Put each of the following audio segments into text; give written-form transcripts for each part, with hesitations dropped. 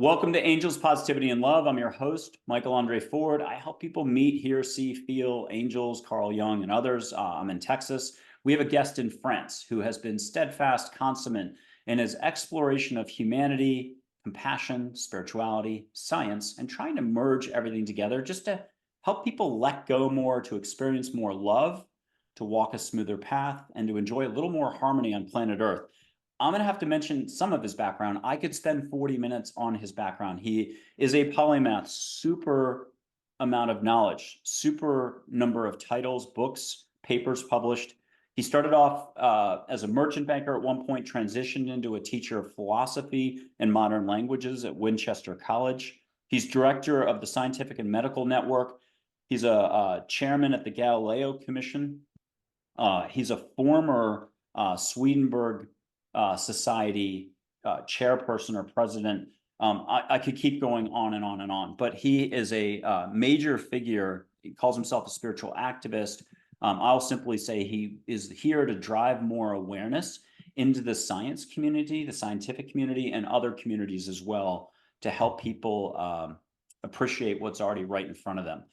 Welcome to Angels, Positivity, and Love. I'm your host, Michael Andre Ford. I help people meet, hear, see, feel angels, Carl Jung, and others. I'm in Texas. We have a guest in France who has been steadfast, consummate in his exploration of humanity, compassion, spirituality, science, and trying to merge everything together just to help people let go more, to experience more love, to walk a smoother path, and to enjoy a little more harmony on planet Earth. I'm going to have to mention some of his background. I could spend 40 minutes on his background. He is a polymath, super amount of knowledge, super number of titles, books, papers published. He started off as a merchant banker at one point, transitioned into a teacher of philosophy and modern languages at Winchester College. He's director of the Scientific and Medical Network. He's a chairman at the Galileo Commission. He's a former Swedenborg Society chairperson or president. I could keep going on and on and on, but he is a major figure. He calls himself a spiritual activist. I'll simply say he is here to drive more awareness into the science community, the scientific community, and other communities as well to help people appreciate what's already right in front of them.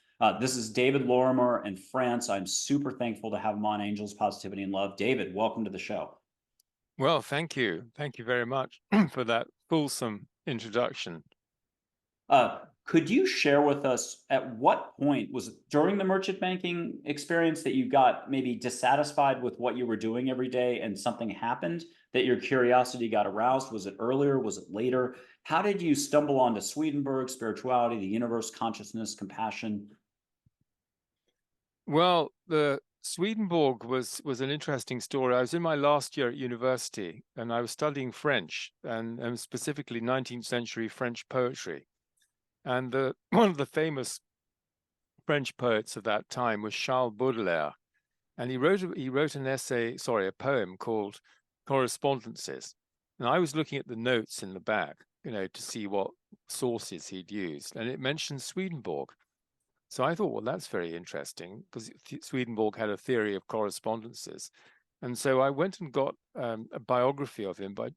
This is David Lorimer in France. I'm super thankful to have him on Angels, Positivity, and Love. David, welcome to the show. Well, thank you. Thank you very much for that fulsome introduction. Could you share with us at what point, was it during the merchant banking experience, that you got maybe dissatisfied with what you were doing every day and something happened that your curiosity got aroused? Was it earlier? Was it later? How did you stumble onto Swedenborg, spirituality, the universe, consciousness, compassion? Well, the Swedenborg was an interesting story. I was in my last year at university and I was studying French and specifically 19th century French poetry. And one of the famous French poets of that time was Charles Baudelaire. And he wrote a poem called Correspondences. And I was looking at the notes in the back, to see what sources he'd used. And it mentioned Swedenborg. So I thought, well, that's very interesting because Swedenborg had a theory of correspondences. And so I went and got a biography of him by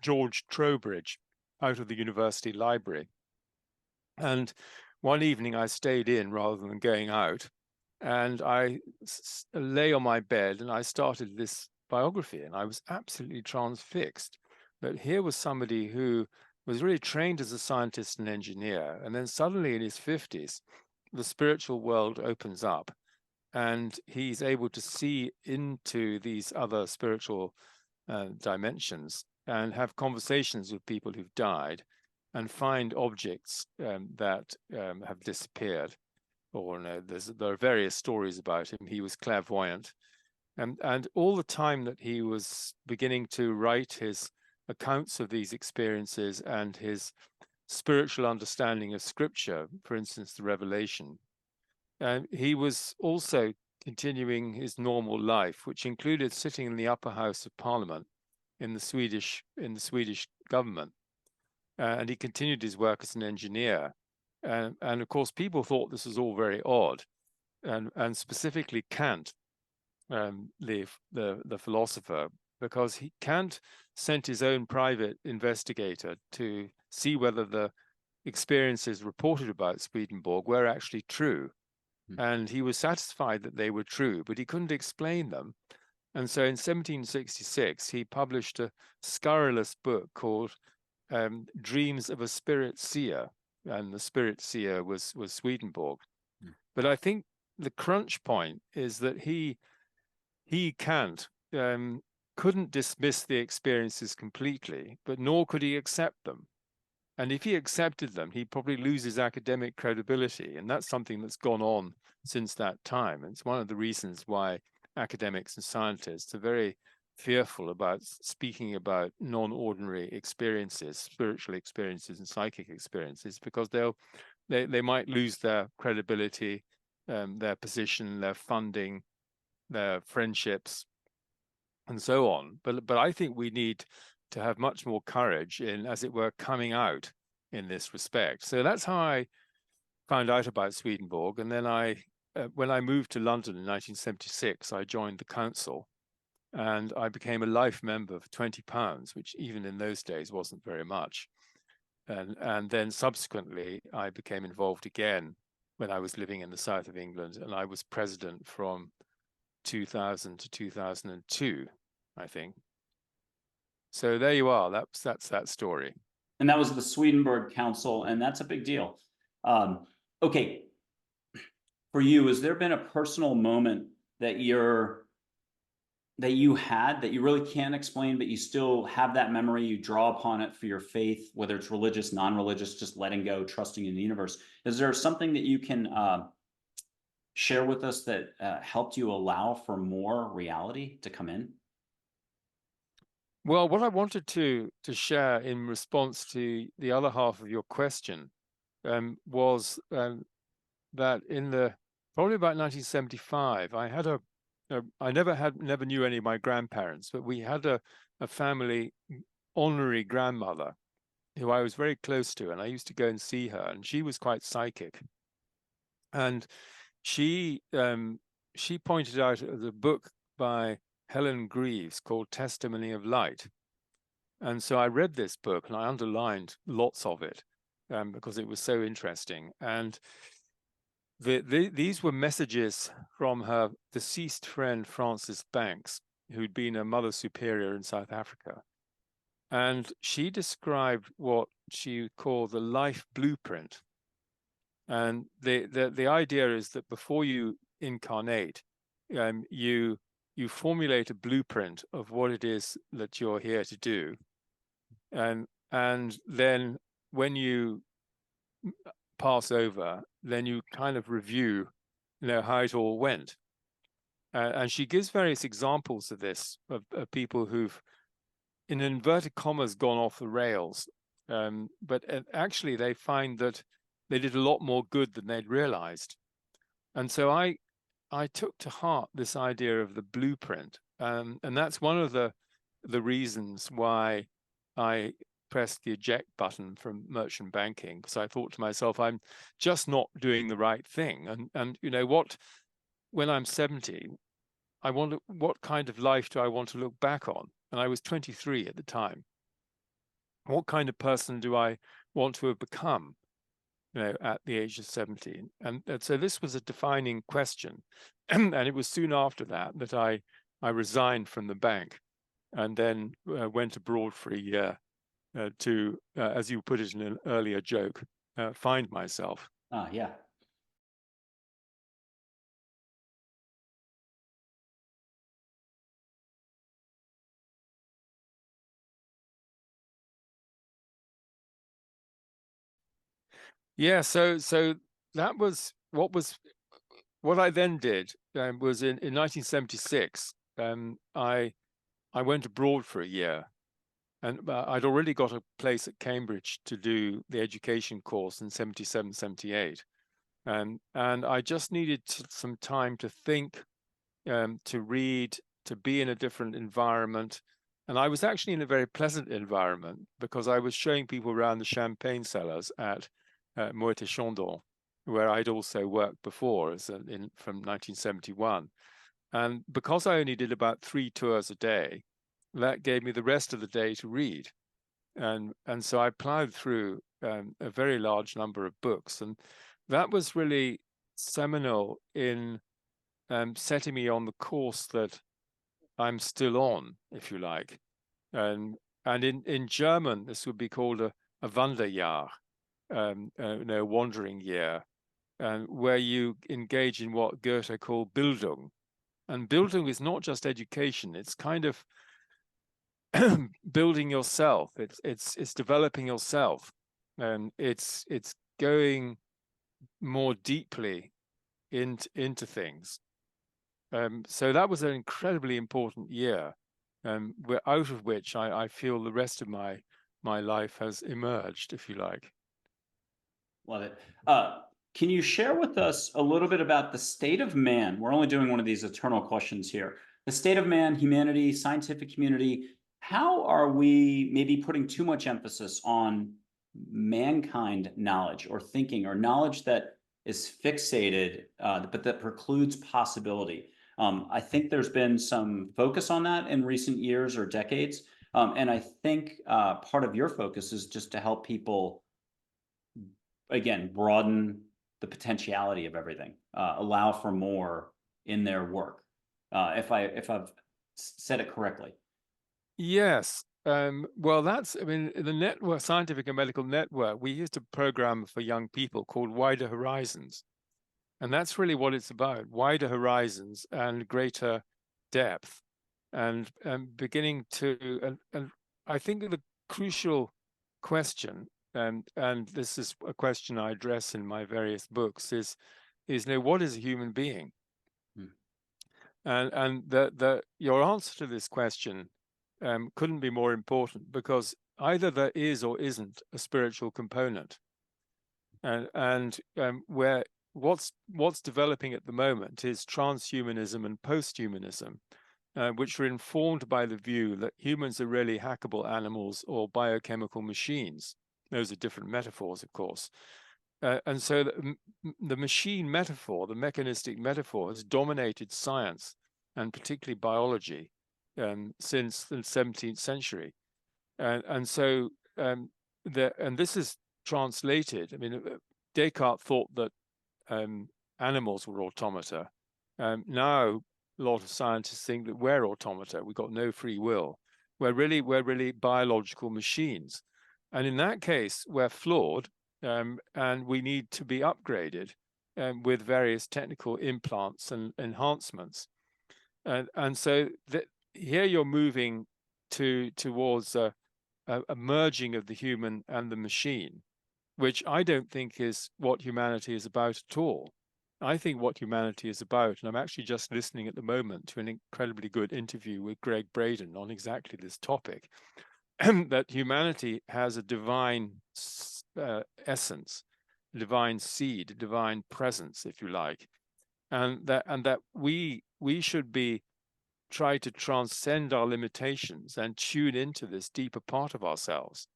George Trowbridge out of the university library. And one evening I stayed in rather than going out, and I lay on my bed and I started this biography, and I was absolutely transfixed that here was somebody who was really trained as a scientist and engineer, and then suddenly in his 50s, the spiritual world opens up and he's able to see into these other spiritual dimensions and have conversations with people who've died and find objects that have disappeared. Or there are various stories about him. He was clairvoyant. And all the time that he was beginning to write his accounts of these experiences and his spiritual understanding of scripture, for instance, the Revelation, he was also continuing his normal life, which included sitting in the upper house of Parliament in the Swedish government. And he continued his work as an engineer. And of course, people thought this was all very odd. And specifically Kant, the philosopher, because Kant sent his own private investigator to see whether the experiences reported about Swedenborg were actually true. And he was satisfied that they were true, but he couldn't explain them. And so in 1766, he published a scurrilous book called Dreams of a Spirit Seer. And the spirit seer was Swedenborg. But I think the crunch point is that he Kant, couldn't dismiss the experiences completely, but nor could he accept them. And if he accepted them, he'd probably lose his academic credibility. And that's something that's gone on since that time. And it's one of the reasons why academics and scientists are very fearful about speaking about non-ordinary experiences, spiritual experiences and psychic experiences, because they might lose their credibility, their position, their funding, their friendships, and so on. But I think we need to have much more courage in, as it were, coming out in this respect. So that's how I found out about Swedenborg. And then when I moved to London in 1976, I joined the council. And I became a life member for £20, which even in those days wasn't very much. And then subsequently, I became involved again when I was living in the south of England, and I was president from 2000 to 2002, I think. So there you are. That's that story. And that was the Swedenborg Council, and that's a big deal. Okay, for you, has there been a personal moment that you had that you really can't explain, but you still have that memory, you draw upon it for your faith, whether it's religious, non-religious, just letting go, trusting in the universe? Is there something that you can share with us that helped you allow for more reality to come in? Well, what I wanted to share in response to the other half of your question was that in the probably about 1975, I had I never knew any of my grandparents, but we had a family honorary grandmother who I was very close to, and I used to go and see her, and she was quite psychic. And she pointed out the book by Helen Greaves called Testimony of Light. And so I read this book and I underlined lots of it because it was so interesting. And these were messages from her deceased friend, Frances Banks, who'd been a Mother Superior in South Africa. And she described what she called the life blueprint. And the idea is that before you incarnate, you formulate a blueprint of what it is that you're here to do. And then when you pass over, then you kind of review, how it all went. And she gives various examples of this, of people who've, in inverted commas, gone off the rails. But actually, they find that they did a lot more good than they'd realized. And so I took to heart this idea of the blueprint. And that's one of the reasons why I pressed the eject button from merchant banking, because I thought to myself, I'm just not doing the right thing. And when I'm 70, I wonder what kind of life do I want to look back on? And I was 23 at the time. What kind of person do I want to have become, at the age of 17? And so this was a defining question. And it was soon after that I resigned from the bank and then went abroad for a year to, as you put it in an earlier joke, find myself. Yeah. Yeah, so that was what I then did. Was in 1976. I went abroad for a year, and I'd already got a place at Cambridge to do the education course in 77, 78. And I just needed some time to think, to read, to be in a different environment. And I was actually in a very pleasant environment because I was showing people around the champagne cellars at Moët et Chandon, where I'd also worked before from 1971. And because I only did about 3 tours a day, that gave me the rest of the day to read. And so I plowed through a very large number of books. And that was really seminal in setting me on the course that I'm still on, if you like. And in German, this would be called a Wanderjahr, wandering year, where you engage in what Goethe called Bildung. And Bildung is not just education; it's kind of building yourself. It's developing yourself, and it's going more deeply into things. So that was an incredibly important year, out of which I feel the rest of my life has emerged, if you like. Love it. Can you share with us a little bit about the state of man? We're only doing one of these eternal questions here. The state of man, humanity, scientific community. How are we maybe putting too much emphasis on mankind knowledge or thinking or knowledge that is fixated, but that precludes possibility? I think there's been some focus on that in recent years or decades. And I think part of your focus is just to help people again, broaden the potentiality of everything, allow for more in their work. If I've said it correctly. Yes. Well, I mean, the network, scientific and medical network, we used a program for young people called Wider Horizons. And that's really what it's about, wider horizons and greater depth. And beginning to, and I think the crucial question, and this is a question I address in my various books, is what is a human being? Hmm. And your answer to this question couldn't be more important, because either there is or isn't a spiritual component, and where what's developing at the moment is transhumanism and posthumanism, which are informed by the view that humans are really hackable animals or biochemical machines. Those are different metaphors, of course. And so the machine metaphor, the mechanistic metaphor, has dominated science, and particularly biology, since the 17th century. And so and this is translated. I mean, Descartes thought that animals were automata. Now, a lot of scientists think that we're automata. We've got no free will. We're really biological machines. And in that case, we're flawed, and we need to be upgraded with various technical implants and enhancements. And so here you're moving towards a merging of the human and the machine, which I don't think is what humanity is about at all. I think what humanity is about, and I'm actually just listening at the moment to an incredibly good interview with Greg Braden on exactly this topic, that humanity has a divine essence, divine seed, divine presence, if you like, and that we should be try to transcend our limitations and tune into this deeper part of ourselves.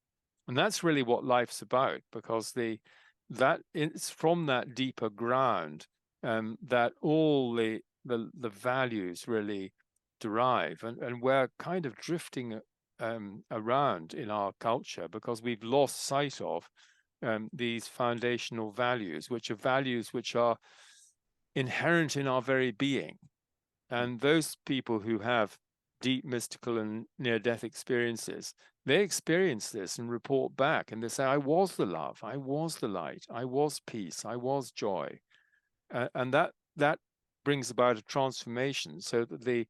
And that's really what life's about, because it's from that deeper ground that all the values really derive, and we're kind of drifting around in our culture because we've lost sight of these foundational values, which are inherent in our very being. And those people who have deep mystical and near-death experiences, they experience this and report back, and they say, I was the love, I was the light, I was peace, I was joy. And that brings about a transformation, so that the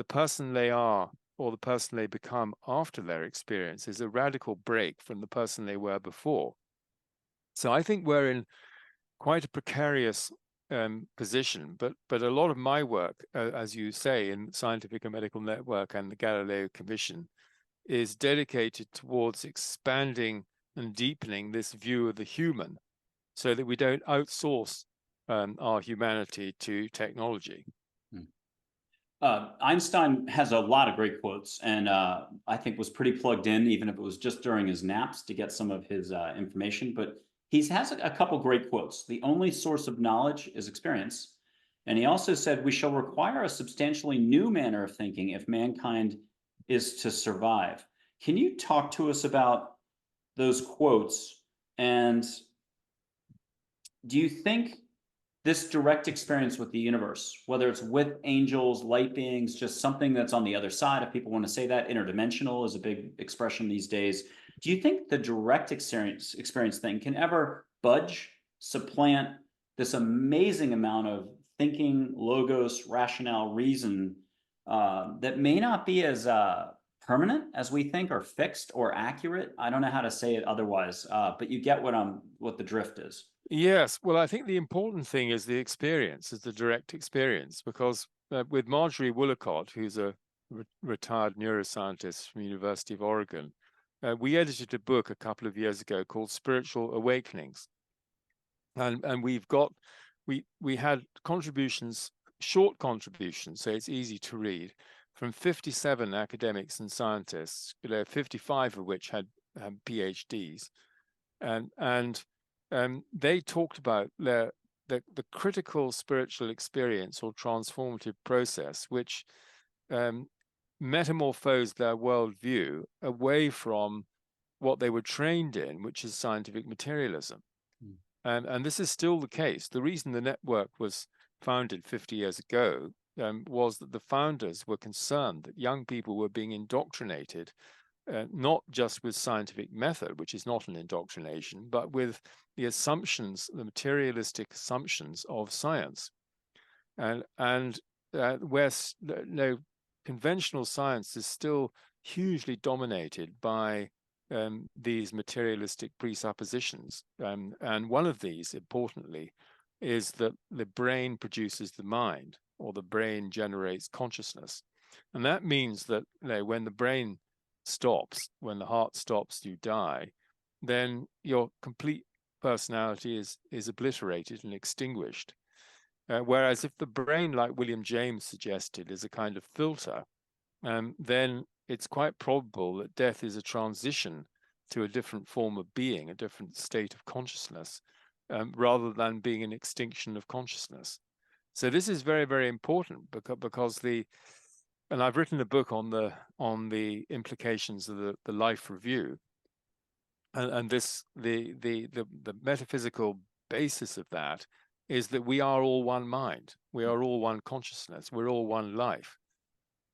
person they are, or the person they become after their experience, is a radical break from the person they were before. So I think we're in quite a precarious position, but a lot of my work, as you say, in Scientific and Medical Network and the Galileo Commission, is dedicated towards expanding and deepening this view of the human, so that we don't outsource our humanity to technology. Einstein has a lot of great quotes, and I think was pretty plugged in, even if it was just during his naps, to get some of his information. But he has a couple great quotes. The only source of knowledge is experience. And he also said, we shall require a substantially new manner of thinking if mankind is to survive. Can you talk to us about those quotes? And do you think this direct experience with the universe, whether it's with angels, light beings, just something that's on the other side, if people want to say that, interdimensional is a big expression these days. Do you think the direct experience thing can ever budge, supplant this amazing amount of thinking, logos, rationale, reason that may not be as permanent as we think, or fixed or accurate? I don't know how to say it otherwise, but you get what the drift is. Yes, well, I think the important thing is the experience, is the direct experience, because with Marjorie Woolacott, who's a retired neuroscientist from the University of Oregon, we edited a book a couple of years ago called Spiritual Awakenings. And we had contributions, short contributions, so it's easy to read, from 57 academics and scientists, 55 of which had PhDs. And they talked about the critical spiritual experience or transformative process, which metamorphosed their worldview away from what they were trained in, which is scientific materialism. And this is still the case. The reason the network was founded 50 years ago was that the founders were concerned that young people were being indoctrinated, not just with scientific method, which is not an indoctrination, but with the assumptions, the materialistic assumptions of science. And where conventional science is still hugely dominated by these materialistic presuppositions. And one of these, importantly, is that the brain produces the mind, or the brain generates consciousness. And that means that when the brain stops, when the heart stops, you die, then your complete personality is obliterated and extinguished. Whereas if the brain, like William James suggested, is a kind of filter, then it's quite probable that death is a transition to a different form of being, a different state of consciousness, rather than being an extinction of consciousness. So this is very, very important because and I've written a book on the implications of the life review, and the metaphysical basis of that is that we are all one mind, we are all one consciousness, we're all one life.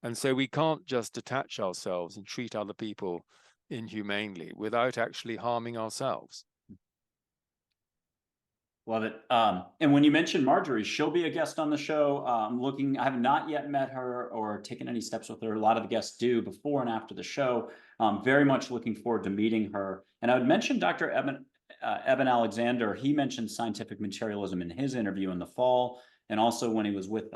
And so we can't just detach ourselves and treat other people inhumanely without actually harming ourselves. Love it. And when you mentioned Marjorie, she'll be a guest on the show. I have not yet met her or taken any steps with her. A lot of the guests do before and after the show. Very much looking forward to meeting her. And I would mention Dr. Eben Alexander. He mentioned scientific materialism in his interview in the fall. And also when he was with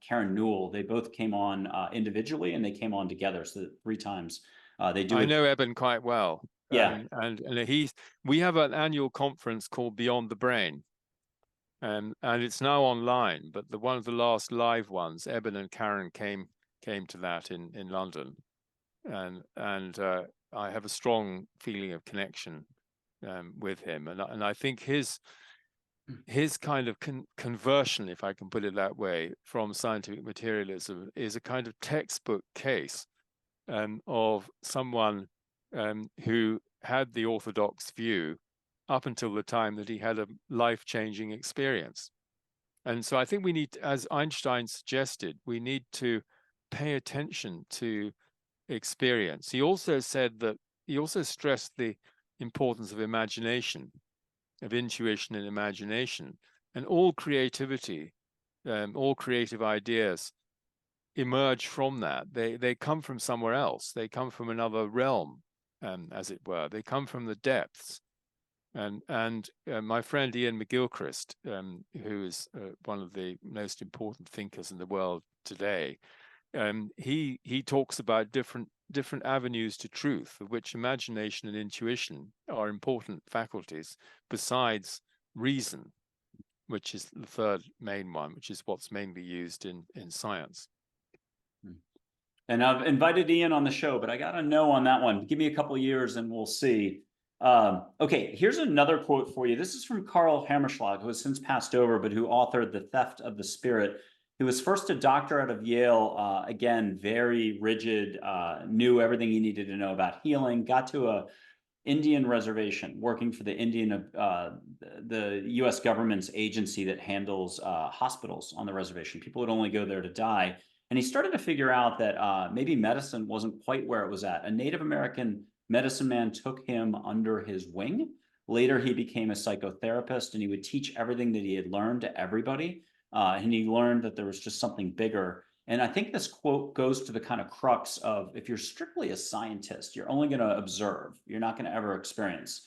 Karen Newell, they both came on individually and they came on together. So 3 times they do. I know Eben quite well. Yeah. And we have an annual conference called Beyond the Brain. And it's now online, but one of the last live ones, Eben and Karen came to that in London, and I have a strong feeling of connection with him, and I think his kind of conversion, if I can put it that way, from scientific materialism is a kind of textbook case of someone who had the orthodox view up until the time that he had a life-changing experience. And so I think we need, as Einstein suggested, we need to pay attention to experience. He also stressed the importance of imagination, of intuition and imagination, and all creativity, all creative ideas emerge from that. They come from somewhere else. They come from another realm, as it were. They come from the depths. And my friend Ian McGilchrist, who is one of the most important thinkers in the world today, he talks about different avenues to truth, of which imagination and intuition are important faculties, besides reason, which is the third main one, which is what's mainly used in science. And I've invited Ian on the show, but I got a no on that one. Give me a couple of years and we'll see. Okay, here's another quote for you. This is from Karl Hammerschlag, who has since passed over, but who authored The Theft of the Spirit. He was first a doctor out of Yale, again, very rigid, knew everything he needed to know about healing, got to a Indian reservation working for the U.S. government's agency that handles hospitals on the reservation. People would only go there to die. And he started to figure out that maybe medicine wasn't quite where it was at. A Native American medicine man took him under his wing. Later, he became a psychotherapist and he would teach everything that he had learned to everybody. And he learned that there was just something bigger. And I think this quote goes to the kind of crux of, if you're strictly a scientist, you're only going to observe. You're not going to ever experience.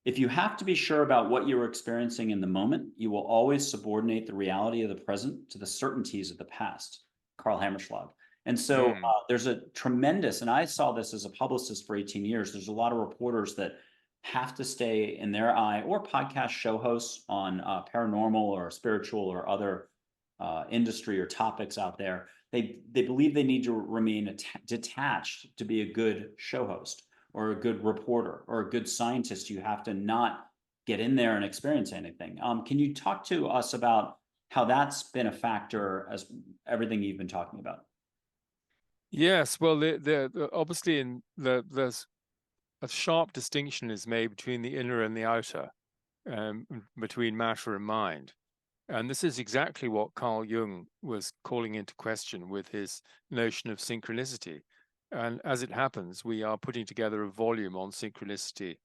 If you have to be sure about what you're experiencing in the moment, you will always subordinate the reality of the present to the certainties of the past. Karl Hammerschlag. And so there's a tremendous, and I saw this as a publicist for 18 years, there's a lot of reporters that have to stay in their eye, or podcast show hosts on paranormal or spiritual or other industry or topics out there. They believe they need to remain detached to be a good show host or a good reporter or a good scientist. You have to not get in there and experience anything. Can you talk to us about how that's been a factor as everything you've been talking about? Yes, well, obviously there's a sharp distinction is made between the inner and the outer. between matter and mind. And this is exactly what Carl Jung was calling into question with his notion of synchronicity. And as it happens, we are putting together a volume on synchronicity,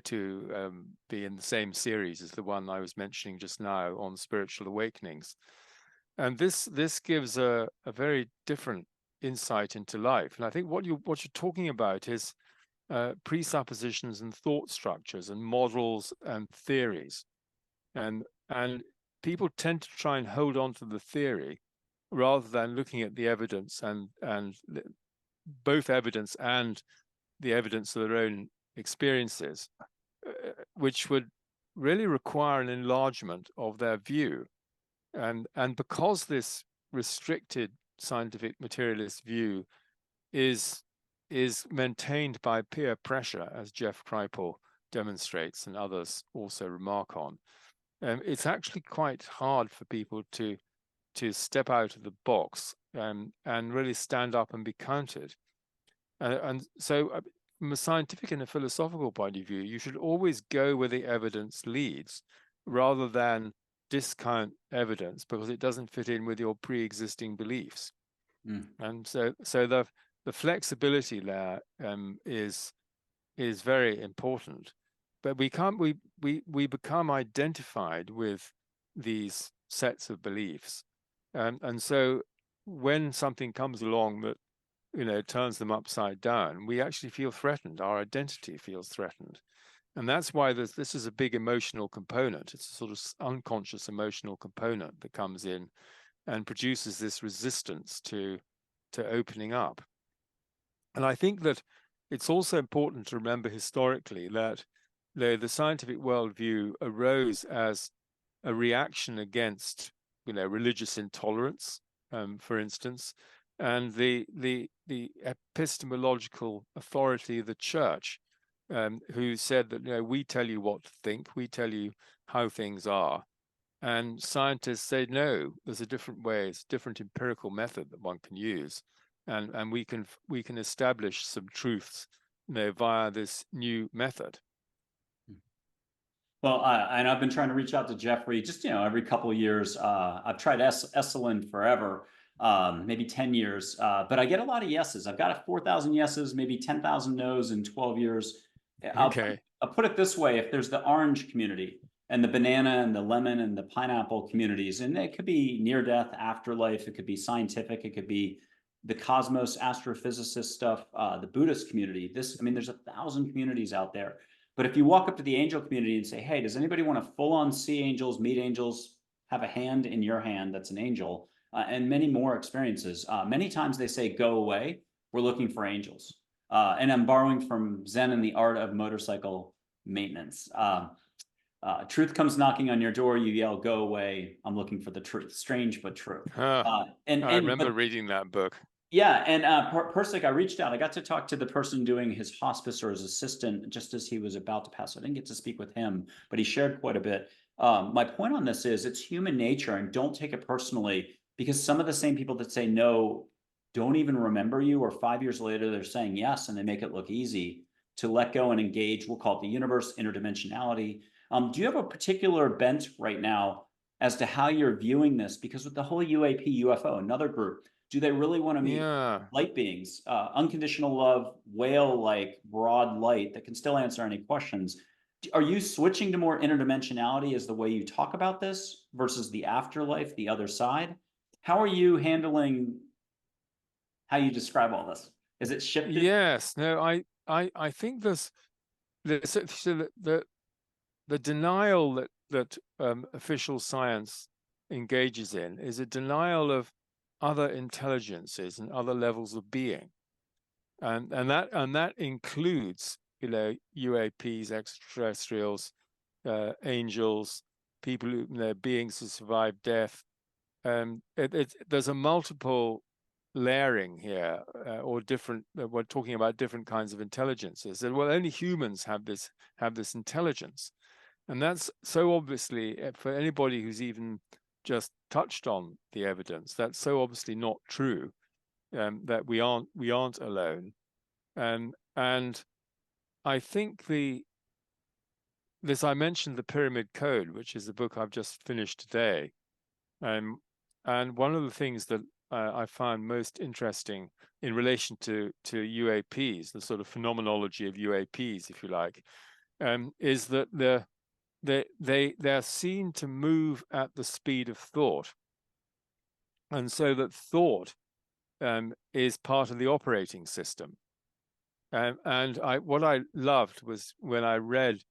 to be in the same series as the one I was mentioning just now on spiritual awakenings. And this gives a very different insight into life. And I think what you're talking about is presuppositions and thought structures and models and theories. And people tend to try and hold on to the theory rather than looking at the evidence and both evidence and the evidence of their own experiences, which would really require an enlargement of their view. And because this restricted scientific materialist view is maintained by peer pressure, as Jeff Kripal demonstrates and others also remark on, it's actually quite hard for people to step out of the box and really stand up and be counted. And so from a scientific and a philosophical point of view, you should always go where the evidence leads rather than discount evidence because it doesn't fit in with your pre-existing beliefs. And so the flexibility there is very important. But we become identified with these sets of beliefs, and so when something comes along that turns them upside down, we actually feel threatened. Our identity feels threatened, and that's why this is a big emotional component. It's a sort of unconscious emotional component that comes in and produces this resistance to opening up. And I think that it's also important to remember historically that the scientific worldview arose as a reaction against, religious intolerance, for instance, and the epistemological authority of the church, who said that we tell you what to think, we tell you how things are, and scientists say no, there's a different way, it's a different empirical method that one can use, and we can establish some truths, via this new method. Well, and I've been trying to reach out to Jeffrey just, every couple of years. I've tried Esalen forever, maybe 10 years, but I get a lot of yeses. I've got 4,000 yeses, maybe 10,000 no's in 12 years. Okay. I'll put it this way. If there's the orange community and the banana and the lemon and the pineapple communities, and it could be near death, afterlife, it could be scientific, it could be the cosmos, astrophysicist stuff, the Buddhist community. There's 1,000 communities out there. But if you walk up to the angel community and say, hey, does anybody want to full on see angels, meet angels, have a hand in your hand that's an angel, and many more experiences, many times they say, go away, we're looking for angels. And I'm borrowing from Zen and the Art of Motorcycle Maintenance. Truth comes knocking on your door, you yell, go away, I'm looking for the truth. Strange, but true. I remember reading that book. Yeah, and Persic, I reached out. I got to talk to the person doing his hospice or his assistant just as he was about to pass. I didn't get to speak with him, but he shared quite a bit. My point on this is it's human nature, and don't take it personally, because some of the same people that say no don't even remember you, or 5 years later they're saying yes, and they make it look easy to let go and engage. We'll call it the universe, interdimensionality. Do you have a particular bent right now as to how you're viewing this? Because with the whole UAP, UFO, another group, do they really want to meet light beings, unconditional love, whale-like broad light that can still answer any questions? Are you switching to more interdimensionality as the way you talk about this versus the afterlife, the other side? How are you handling how you describe all this? Is it shifted? Yes. No, I think the denial that official science engages in is a denial of other intelligences and other levels of being, and that includes UAPs, extraterrestrials, angels, people who beings who survive death. There's a multiple layering here, or different. We're talking about different kinds of intelligences, and well, only humans have this intelligence, and that's so obviously, for anybody who's even just touched on the evidence, that's so obviously not true, that we aren't alone, and I think this, I mentioned the Pyramid Code, which is a book I've just finished today. And one of the things that I found most interesting in relation to UAPs, the sort of phenomenology of UAPs, if you like, is that they're seen to move at the speed of thought, and so that thought is part of the operating system. And what I loved was when I read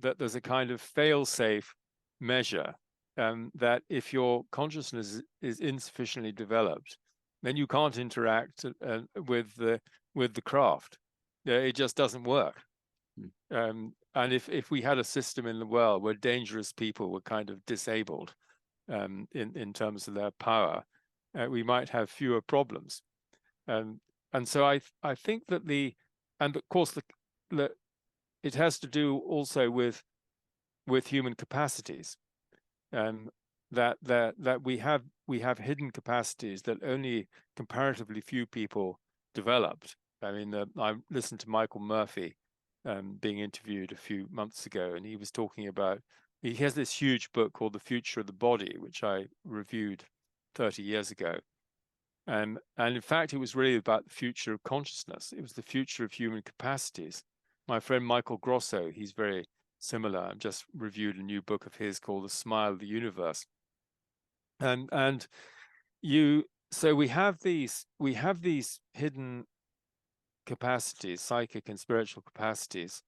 that there's a kind of fail-safe measure, that if your consciousness is insufficiently developed, then you can't interact with the craft. It just doesn't work. And if we had a system in the world where dangerous people were kind of disabled in terms of their power, we might have fewer problems. And so I think that and of course it has to do also with human capacities, that we have hidden capacities that only comparatively few people developed. I mean, I listened to Michael Murphy being interviewed a few months ago, and he was talking about, he has this huge book called The Future of the Body, which I reviewed 30 years ago. And in fact, it was really about the future of consciousness. It was the future of human capacities. My friend Michael Grosso, he's very similar. I've just reviewed a new book of his called The Smile of the Universe. So we have these hidden capacities, psychic and spiritual capacities,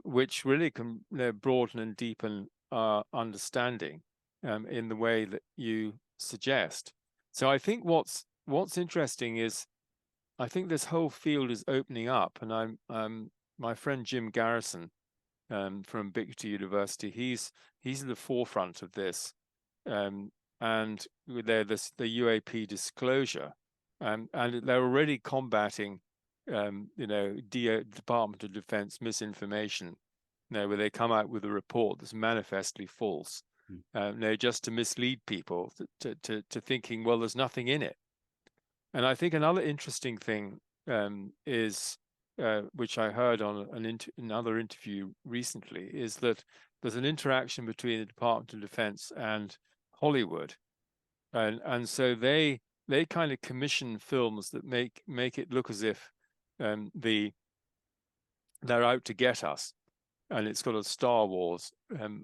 which really can broaden and deepen our understanding in the way that you suggest. So I think what's interesting is, I think this whole field is opening up, and my friend Jim Garrison from Bicester University, he's in the forefront of this, and the UAP disclosure, and they're already combating Department of Defense misinformation, where they come out with a report that's manifestly false, just to mislead people to thinking, well, there's nothing in it. And I think another interesting thing is, which I heard on another interview recently, is that there's an interaction between the Department of Defense and Hollywood, and so they kind of commission films that make it look as if they're out to get us, and it's got a Star Wars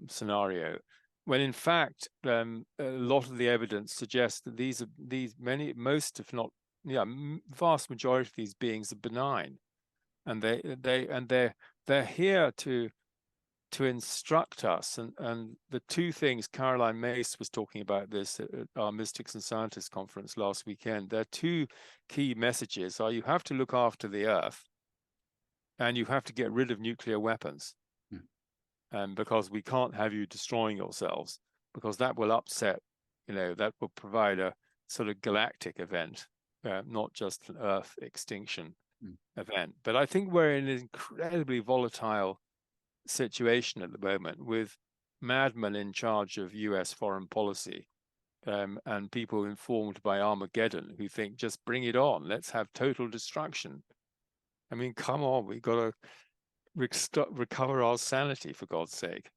scenario, when in fact a lot of the evidence suggests that most, if not vast majority of these beings are benign, and they're here to instruct us. And the two things, Caroline Mace was talking about this at our Mystics and Scientists conference last weekend. Their two key messages are: you have to look after the Earth, and you have to get rid of nuclear weapons, because we can't have you destroying yourselves, because that will upset, that will provide a sort of galactic event, not just an Earth extinction event. But I think we're in an incredibly volatile situation at the moment, with madmen in charge of US foreign policy, and people informed by Armageddon who think, just bring it on, let's have total destruction. I mean, come on, we've got to recover our sanity, for God's sake.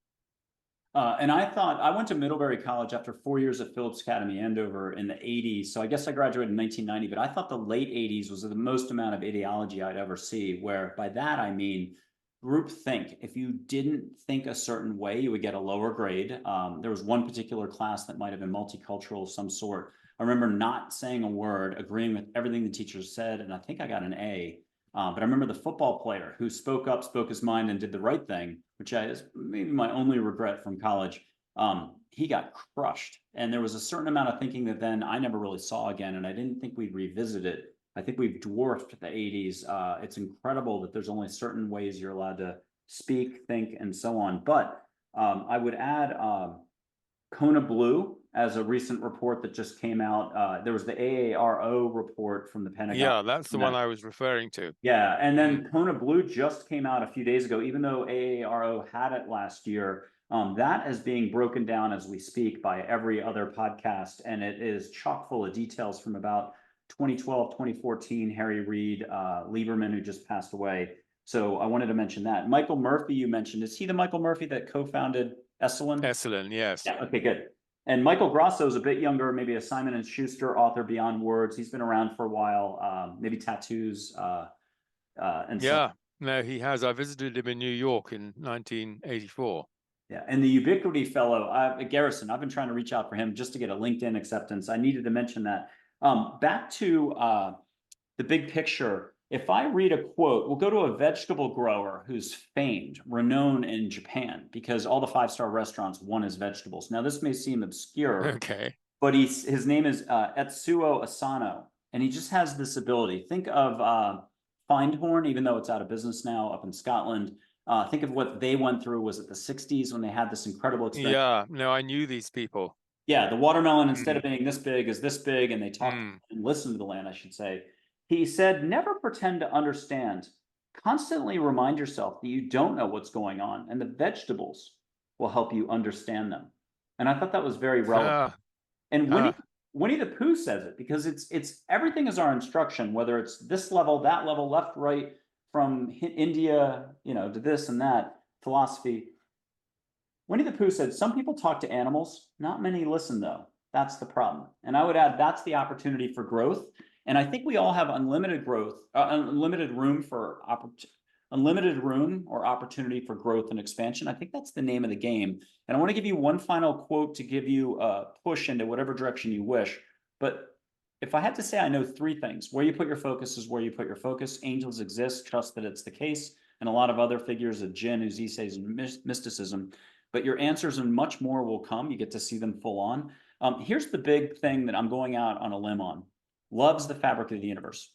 And I went to Middlebury College after 4 years at Phillips Academy, Andover, in the 80s. So I guess I graduated in 1990, but I thought the late 80s was the most amount of ideology I'd ever see, where by that I mean group think. If you didn't think a certain way, you would get a lower grade. There was one particular class that might have been multicultural of some sort. I remember not saying a word, agreeing with everything the teacher said, and I think I got an A. But I remember the football player who spoke up, spoke his mind, and did the right thing, which is maybe my only regret from college. He got crushed. And there was a certain amount of thinking that then I never really saw again, and I didn't think we'd revisit it. I think we've dwarfed the 80s. It's incredible that there's only certain ways you're allowed to speak, think, and so on. But I would add Kona Blue as a recent report that just came out. There was the AARO report from the Pentagon. Yeah, that's the one I was referring to. Yeah, and then Kona Blue just came out a few days ago, even though AARO had it last year. That is being broken down as we speak by every other podcast, and it is chock full of details from about 2012, 2014, Harry Reid, Lieberman, who just passed away. So I wanted to mention that. Michael Murphy, you mentioned, is he the Michael Murphy that co-founded Esalen? Excellent, yes. Yeah, okay, good. And Michael Grosso is a bit younger, maybe a Simon and Schuster author beyond words. He's been around for a while, maybe tattoos, and so Yeah, no, he has. I visited him in New York in 1984. yeah. And the Ubiquity Fellow, Garrison, I've been trying to reach out for him just to get a LinkedIn acceptance. I needed to mention that. Back to the big picture. If I read a quote, we'll go to a vegetable grower who's famed, renowned in Japan because all the five-star restaurants won his vegetables. Now, this may seem obscure, Okay. but his name is Etsuo Asano, and he just has this ability. Think of Findhorn, even though it's out of business now up in Scotland. Think of what they went through. Was it the 60s when they had this incredible experience? Yeah, no, I knew these people. Yeah, the watermelon, instead of Mm, being this big, is this big, and they talked mm. and listened to the land, I should say. He said, never pretend to understand. Constantly remind yourself that you don't know what's going on, and the vegetables will help you understand them. And I thought that was very relevant. Ah, And ah, Winnie the Pooh says it because it's everything is our instruction, whether it's this level, that level, left, right, from India, to this and that philosophy. Winnie the Pooh said, some people talk to animals, not many listen though. That's the problem. And I would add, that's the opportunity for growth. And I think we all have unlimited growth, unlimited room or opportunity for growth and expansion. I think that's the name of the game. And I want to give you one final quote to give you a push into whatever direction you wish. But if I had to say, I know three things. Where you put your focus is where you put your focus. Angels exist, trust that it's the case. And a lot of other figures of Jinn, Uzis, and mysticism. But your answers and much more will come. You get to see them full on. Here's the big thing that I'm going out on a limb on. Love's the fabric of the universe.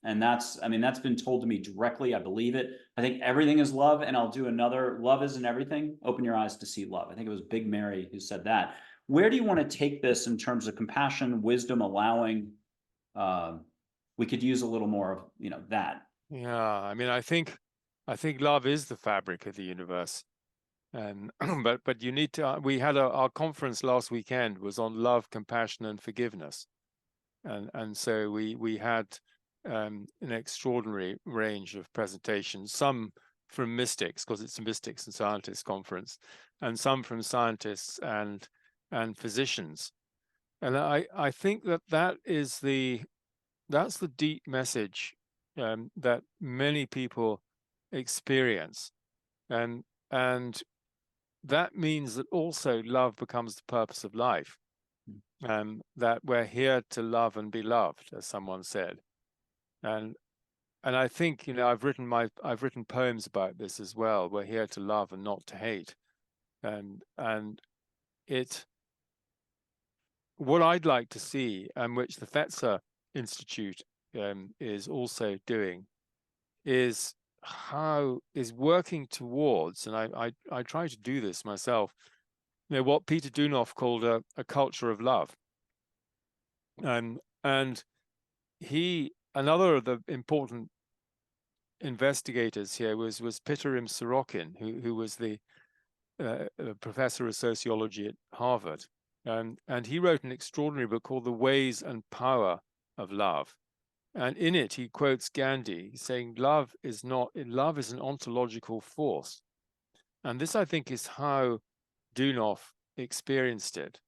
And that's been told to me directly. I believe it. I think everything is love. And I'll do another, love isn't everything. Open your eyes to see love. I think it was Big Mary who said that. Where do you want to take this in terms of compassion, wisdom, allowing? We could use a little more of, that. yeah. I mean, I think love is the fabric of the universe. And but you need to. We had our conference last weekend was on love, compassion, and forgiveness, and so we had an extraordinary range of presentations. Some from mystics, because it's a mystics and scientists conference, and some from scientists and physicians. And I think that's the deep message that many people experience, and that means that also love becomes the purpose of life, that we're here to love and be loved, as someone said. And I think, I've written poems about this as well. We're here to love and not to hate. And what I'd like to see, and which the Fetzer Institute is also doing, is working towards, and I try to do this myself, what Peter Dunoff called a culture of love. And another of the important investigators here was Pitarim Sorokin, who was the professor of sociology at Harvard. And he wrote an extraordinary book called The Ways and Power of Love. And in it, he quotes Gandhi saying, love is an ontological force. And this, I think, is how Dunoff experienced it.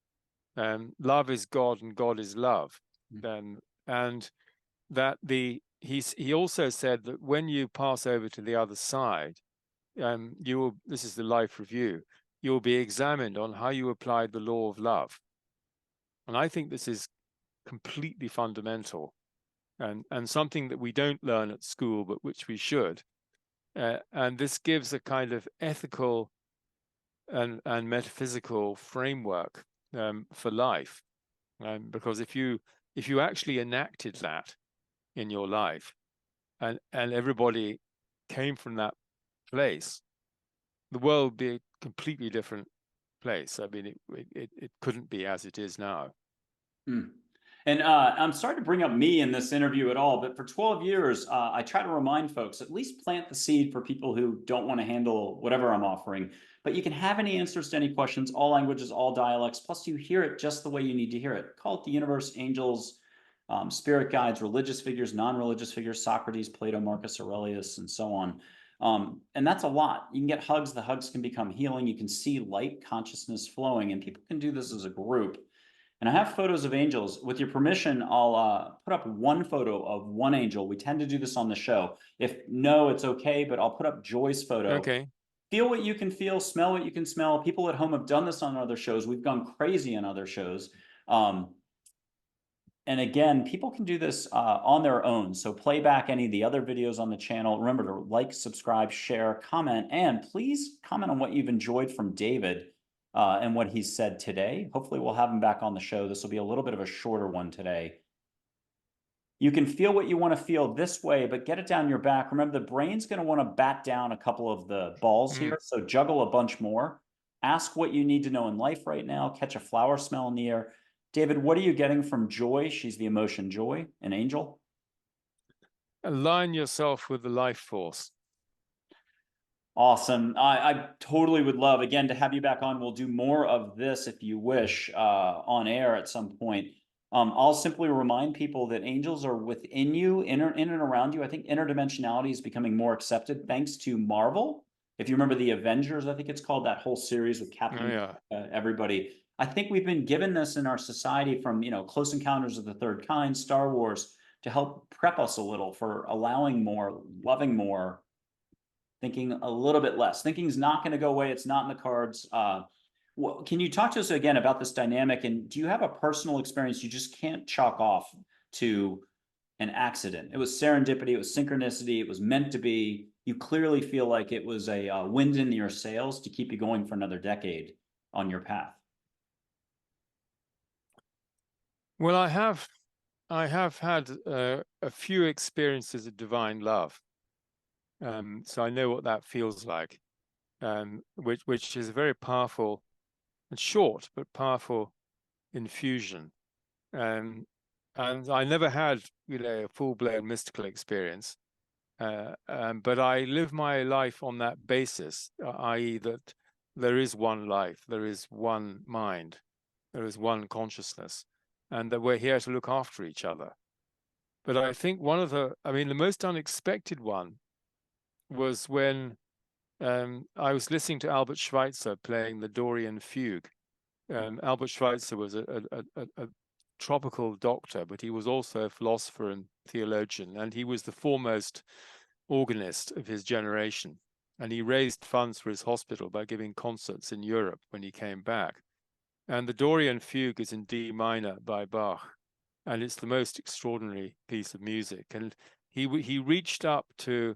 Love is God and God is love. And that he also said that when you pass over to the other side, this is the life review, you will be examined on how you applied the law of love. And I think this is completely fundamental. And something that we don't learn at school, but which we should. And this gives a kind of ethical and metaphysical framework for life. Because if you actually enacted that in your life, and everybody came from that place, the world would be a completely different place. I mean, it couldn't be as it is now. And I'm sorry to bring up me in this interview at all, but for 12 years, I try to remind folks, at least plant the seed for people who don't want to handle whatever I'm offering. But you can have any answers to any questions, all languages, all dialects, plus you hear it just the way you need to hear it. Call it the universe, angels, spirit guides, religious figures, non-religious figures, Socrates, Plato, Marcus Aurelius, and so on. And that's a lot. You can get hugs. The hugs can become healing. You can see light consciousness flowing, and people can do this as a group. And I have photos of angels. With your permission, I'll put up one photo of one angel. We tend to do this on the show. If no, it's okay, but I'll put up Joy's photo. Okay. Feel what you can feel, smell what you can smell. People at home have done this on other shows. We've gone crazy on other shows. And again, people can do this on their own. So play back any of the other videos on the channel. Remember to like, subscribe, share, comment, and please comment on what you've enjoyed from David and what he's said today. Hopefully we'll have him back on the show. This will be a little bit of a shorter one today. You can feel what you want to feel this way, but get it down your back. Remember, the brain's going to want to bat down a couple of the balls here, so juggle a bunch more. Ask what you need to know in life right now. Catch a flower smell in the air. David, what are you getting from Joy? She's the emotion Joy, an angel. Align yourself with the life force. Awesome. I totally would love, again, to have you back on. We'll do more of this if you wish on air at some point. I'll simply remind people that angels are within you, in and around you. I think interdimensionality is becoming more accepted thanks to Marvel. If you remember the Avengers, I think it's called, that whole series with Captain everybody. I think we've been given this in our society from, Close Encounters of the Third Kind, Star Wars, to help prep us a little for allowing more, loving more, thinking a little bit less. Thinking's not going to go away. It's not in the cards. Can you talk to us again about this dynamic? And do you have a personal experience you just can't chalk off to an accident? It was serendipity. It was synchronicity. It was meant to be. You clearly feel like it was a wind in your sails to keep you going for another decade on your path. Well, I have had a few experiences of divine love. So I know what that feels like, which is a very powerful and short but powerful infusion. And I never had, a full-blown mystical experience, but I live my life on that basis, i.e., that there is one life, there is one mind, there is one consciousness, and that we're here to look after each other. But I think the most unexpected one was when I was listening to Albert Schweitzer playing the Dorian Fugue. Albert Schweitzer was a tropical doctor, but he was also a philosopher and theologian, and he was the foremost organist of his generation. And he raised funds for his hospital by giving concerts in Europe when he came back. And the Dorian Fugue is in D minor by Bach, and it's the most extraordinary piece of music. And he reached up to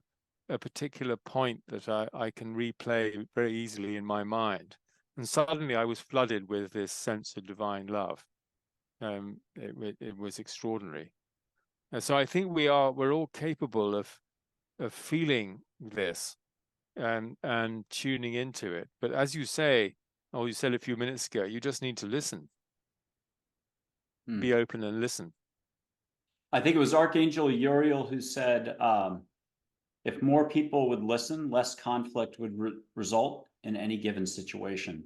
a particular point that I can replay very easily in my mind. And suddenly I was flooded with this sense of divine love. It was extraordinary. And so I think we're all capable of feeling this and tuning into it. But as you say, or you said a few minutes ago, you just need to listen. Be open and listen. I think it was Archangel Uriel who said, if more people would listen, less conflict would result in any given situation.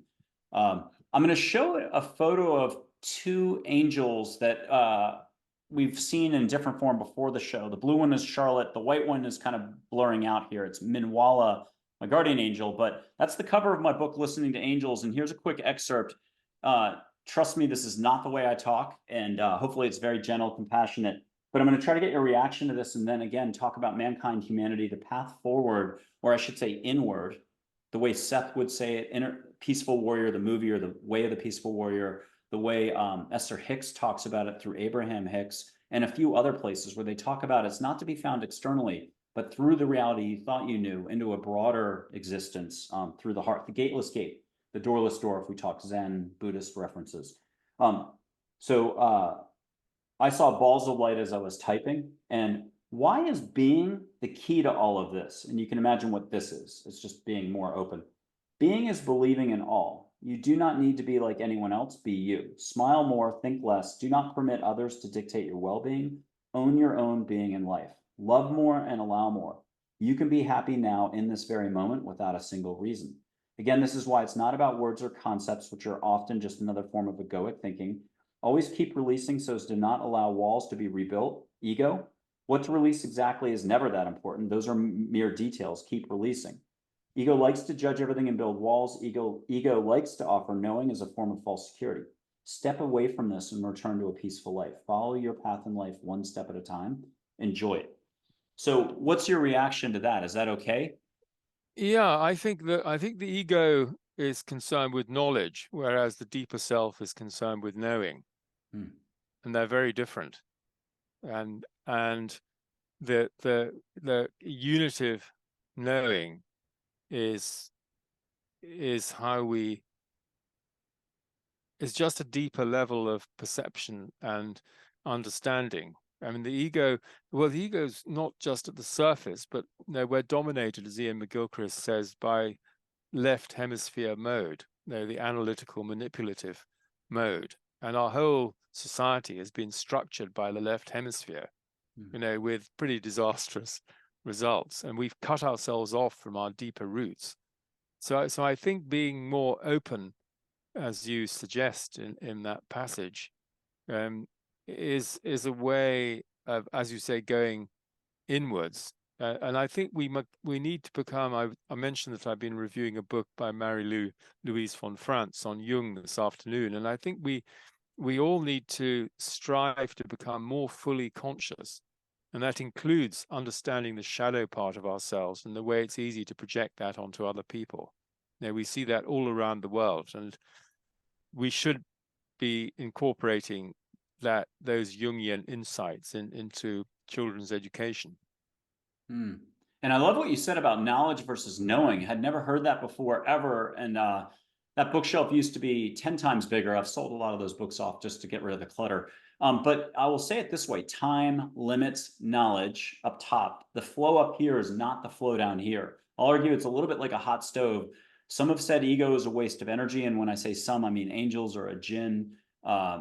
I'm going to show a photo of two angels that we've seen in different form before the show. The blue one is Charlotte. The white one is kind of blurring out here. It's Minwala, my guardian angel. But that's the cover of my book, Listening to Angels. And here's a quick excerpt. Trust me, this is not the way I talk. And hopefully it's very gentle, compassionate. But I'm going to try to get your reaction to this and then again talk about mankind, humanity, the path forward, or I should say inward, the way Seth would say it, Peaceful Warrior, the movie, or the Way of the Peaceful Warrior, the way Esther Hicks talks about it through Abraham Hicks, and a few other places where they talk about it's not to be found externally, but through the reality you thought you knew into a broader existence through the heart, the gateless gate, the doorless door, if we talk Zen, Buddhist references. I saw balls of light as I was typing. And why is being the key to all of this? And you can imagine what this is. It's just being more open. Being is believing in all. You do not need to be like anyone else. Be you. Smile more, think less. Do not permit others to dictate your well-being. Own your own being in life. Love more and allow more. You can be happy now in this very moment without a single reason. Again, this is why it's not about words or concepts, which are often just another form of egoic thinking. Always keep releasing so as to not allow walls to be rebuilt. Ego. What to release exactly is never that important. Those are mere details. Keep releasing. Ego likes to judge everything and build walls. Ego likes to offer knowing as a form of false security. Step away from this and return to a peaceful life. Follow your path in life one step at a time. Enjoy it. So what's your reaction to that? Is that okay? Yeah, I think the ego is concerned with knowledge, whereas the deeper self is concerned with knowing, Hmm. and they're very different. And the unitive knowing is how we is just a deeper level of perception and understanding. I mean, the ego's not just at the surface, but we're dominated, as Ian McGilchrist says, by left hemisphere mode, the analytical manipulative mode. And our whole society has been structured by the left hemisphere, with pretty disastrous results. And we've cut ourselves off from our deeper roots. So I think being more open, as you suggest in that passage, is a way of, as you say, going inwards. And I think we need to become. I mentioned that I've been reviewing a book by Louise von Franz on Jung this afternoon, and I think we all need to strive to become more fully conscious, and that includes understanding the shadow part of ourselves and the way it's easy to project that onto other people. We see that all around the world, and we should be incorporating those Jungian insights into children's education. Hmm. And I love what you said about knowledge versus knowing. Had never heard that before ever. And that bookshelf used to be 10 times bigger. I've sold a lot of those books off just to get rid of the clutter. But I will say it this way: time limits knowledge up top. The flow up here is not the flow down here. I'll argue it's a little bit like a hot stove. Some have said ego is a waste of energy. And when I say some, I mean angels or a jinn.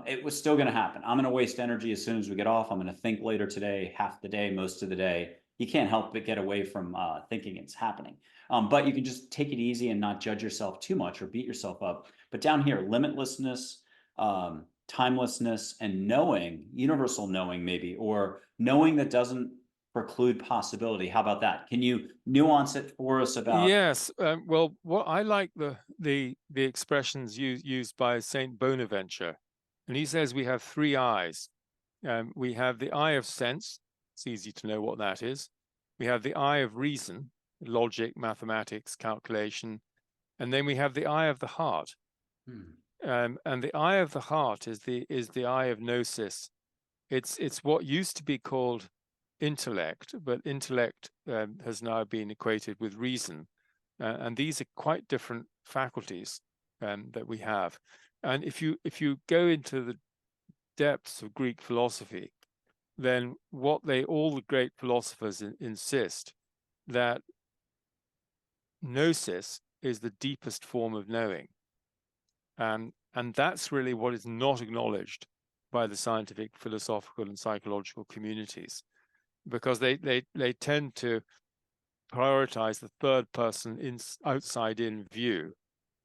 It was still going to happen. I'm going to waste energy as soon as we get off. I'm going to think later today, half the day, most of the day. You can't help but get away from thinking it's happening. But you can just take it easy and not judge yourself too much or beat yourself up. But down here, limitlessness, timelessness, and knowing, universal knowing maybe, or knowing that doesn't preclude possibility. How about that? Can you nuance it for us about? Yes, well, what I like the expressions used by Saint Bonaventure, and he says we have three eyes. We have the eye of sense. It's easy to know what that is. We have the eye of reason, logic, mathematics, calculation, and then we have the eye of the heart. And the eye of the heart is the eye of gnosis. It's what used to be called intellect, but intellect has now been equated with reason, and these are quite different faculties that we have. And if you go into the depths of Greek philosophy, then all the great philosophers insist that gnosis is the deepest form of knowing, and that's really what is not acknowledged by the scientific, philosophical, and psychological communities, because they tend to prioritize the third person outside in view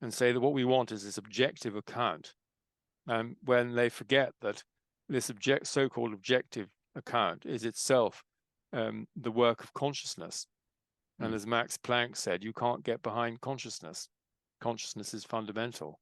and say that what we want is this objective account, when they forget that this so-called objective account is itself the work of consciousness. And as Max Planck said, you can't get behind consciousness. Consciousness is fundamental.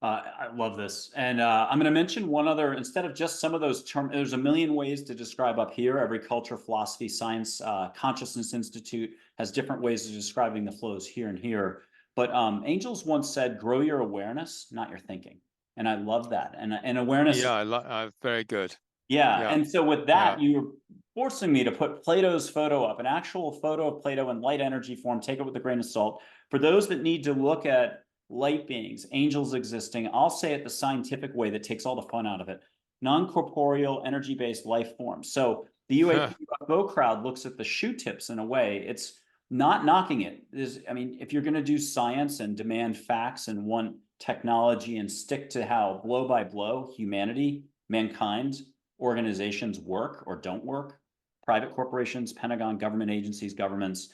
I love this. And I'm going to mention one other, instead of just some of those terms, there's a million ways to describe up here. Every culture, philosophy, science, Consciousness Institute has different ways of describing the flows here and here. But Angels once said, grow your awareness, not your thinking. And I love that. And awareness. Yeah, very good. Yeah. Yeah. And so with that, you're forcing me to put Plato's photo up, an actual photo of Plato in light energy form. Take it with a grain of salt. For those that need to look at light beings, angels existing, I'll say it the scientific way that takes all the fun out of it: non-corporeal, energy-based life forms. So the UFO crowd looks at the shoe tips in a way. It's not knocking it. I mean, if you're going to do science and demand facts and want technology and stick to how blow by blow humanity, mankind, organizations work or don't work, private corporations, Pentagon, government agencies, governments,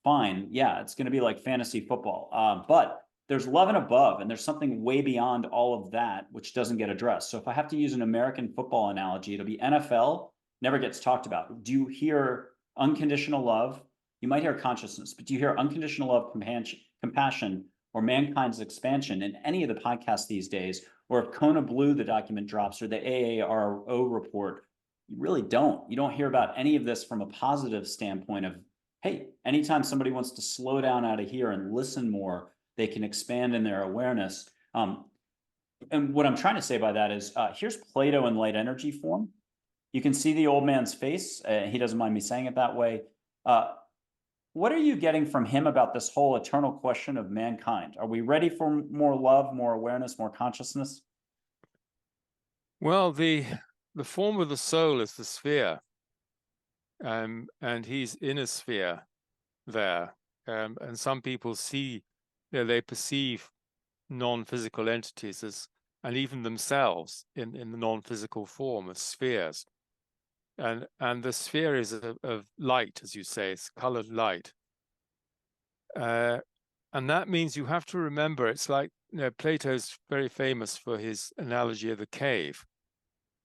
fine. Yeah, it's going to be like fantasy football. But there's love and above, and there's something way beyond all of that, which doesn't get addressed. So if I have to use an American football analogy, it'll be NFL never gets talked about. Do you hear unconditional love? You might hear consciousness, but do you hear unconditional love, compassion, or mankind's expansion in any of the podcasts these days? Or if Kona Blue, the document drops, or the AARO report, you really don't. You don't hear about any of this from a positive standpoint of, hey, anytime somebody wants to slow down out of here and listen more, they can expand in their awareness. And what I'm trying to say by that is, here's Plato in light energy form. You can see the old man's face. He doesn't mind me saying it that way. What are you getting from him about this whole eternal question of mankind? Are we ready for more love, more awareness, more consciousness? Well, the form of the soul is the sphere, and he's in a sphere there. And some people see, they perceive non-physical entities as, and even themselves in the non-physical form of spheres. And the sphere is of light, as you say, it's colored light. And that means you have to remember, it's like, Plato's very famous for his analogy of the cave.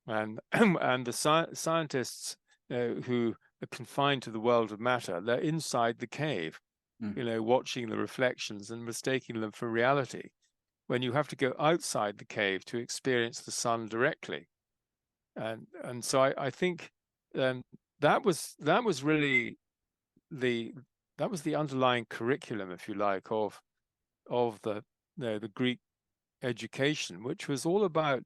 And and the scientists who are confined to the world of matter, they're inside the cave, watching the reflections and mistaking them for reality, when you have to go outside the cave to experience the sun directly. And so I think that was really that was the underlying curriculum, if you like, of the Greek education, which was all about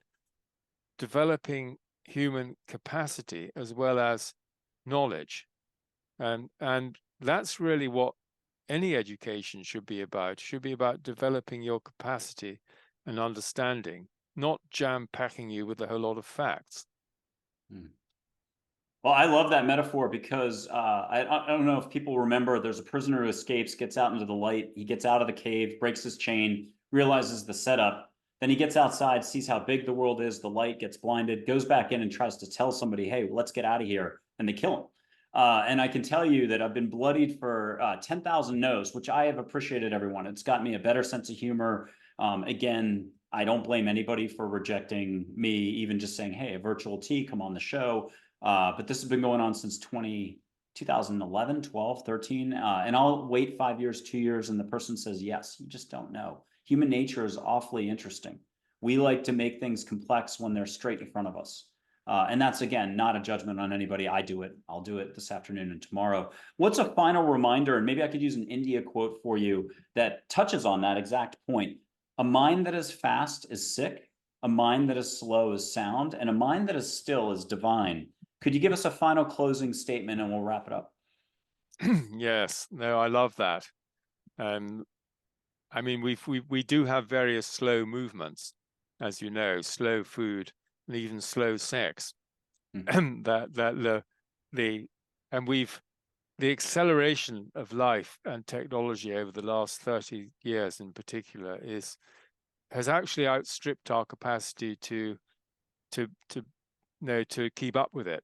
developing human capacity as well as knowledge. And that's really what any education should be about. It should be about developing your capacity and understanding, not jam-packing you with a whole lot of facts. Well, I love that metaphor because I don't know if people remember, there's a prisoner who escapes, gets out into the light. He gets out of the cave, breaks his chain, realizes the setup. Then he gets outside, sees how big the world is, the light, gets blinded, goes back in and tries to tell somebody, hey, let's get out of here. And they kill him. And I can tell you that I've been bloodied for 10,000 no's, which I have appreciated, everyone. It's got me a better sense of humor. Again, I don't blame anybody for rejecting me, even just saying, hey, a virtual T, come on the show. But this has been going on since 2011, 12, 13. And I'll wait 5 years, 2 years, and the person says, yes, you just don't know. Human nature is awfully interesting. We like to make things complex when they're straight in front of us. And that's, again, not a judgment on anybody. I do it. I'll do it this afternoon and tomorrow. What's a final reminder? And maybe I could use an India quote for you that touches on that exact point. A mind that is fast is sick. A mind that is slow is sound. And a mind that is still is divine. Could you give us a final closing statement and we'll wrap it up? Yes, no, I love that. I mean, we do have various slow movements, as you know, slow food and even slow sex. The acceleration of life and technology over the last 30 years in particular has actually outstripped our capacity to keep up with it.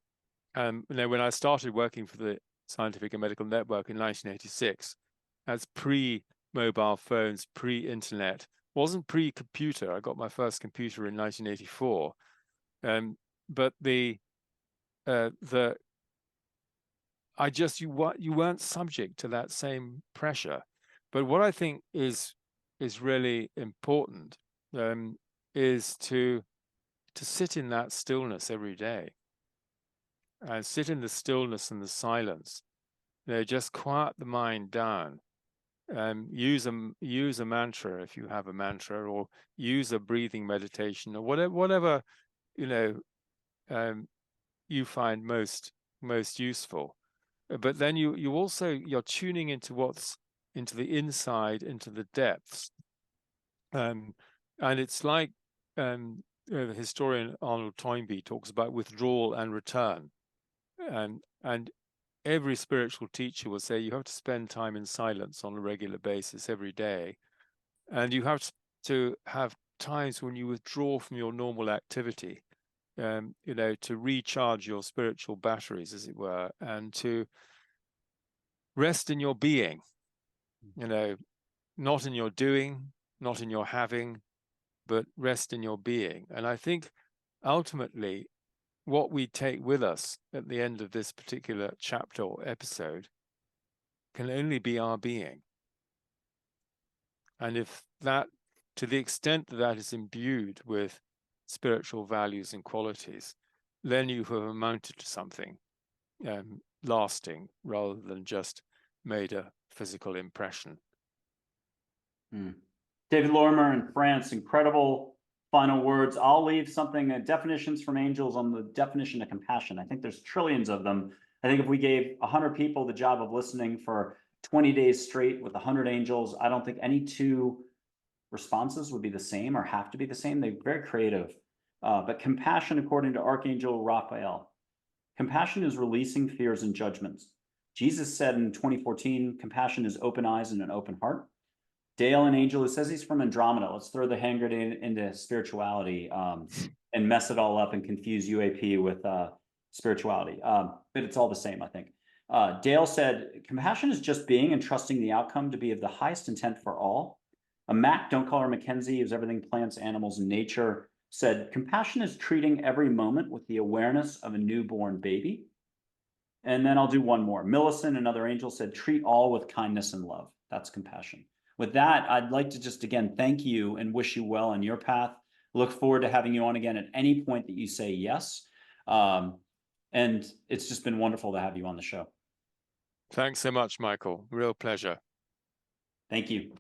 When I started working for the Scientific and Medical Network in 1986, as pre-mobile phones, pre-internet, wasn't pre-computer. I got my first computer in 1984, but you weren't subject to that same pressure. But what I think is really important is to sit in that stillness every day. And sit in the stillness and the silence. Just quiet the mind down. Use a mantra if you have a mantra, or use a breathing meditation, or whatever you find most useful. But then you're tuning into into the inside, into the depths. And it's like the historian Arnold Toynbee talks about withdrawal and return. And every spiritual teacher will say you have to spend time in silence on a regular basis every day, and you have to have times when you withdraw from your normal activity, to recharge your spiritual batteries, as it were, and to rest in your being, not in your doing, not in your having, but rest in your being. And I think ultimately what we take with us at the end of this particular chapter or episode can only be our being. And if that, to the extent that that is imbued with spiritual values and qualities, then you have amounted to something lasting rather than just made a physical impression. David Lorimer in France, incredible final words. I'll leave something, definitions from angels on the definition of compassion. I think there's trillions of them. I think if we gave 100 people the job of listening for 20 days straight with 100 angels, I don't think any two responses would be the same or have to be the same. They're very creative. But compassion, according to Archangel Raphael, compassion is releasing fears and judgments. Jesus said in 2014, compassion is open eyes and an open heart. Dale, an angel who says he's from Andromeda. Let's throw the hand grenade into spirituality and mess it all up and confuse UAP with spirituality. But it's all the same, I think. Dale said, compassion is just being and trusting the outcome to be of the highest intent for all. A Mac, don't call her Mackenzie, who's everything plants, animals, and nature, said, compassion is treating every moment with the awareness of a newborn baby. And then I'll do one more. Millicent, another angel, said, treat all with kindness and love. That's compassion. With that, I'd like to just, again, thank you and wish you well on your path. Look forward to having you on again at any point that you say yes. And it's just been wonderful to have you on the show. Thanks so much, Michael. Real pleasure. Thank you.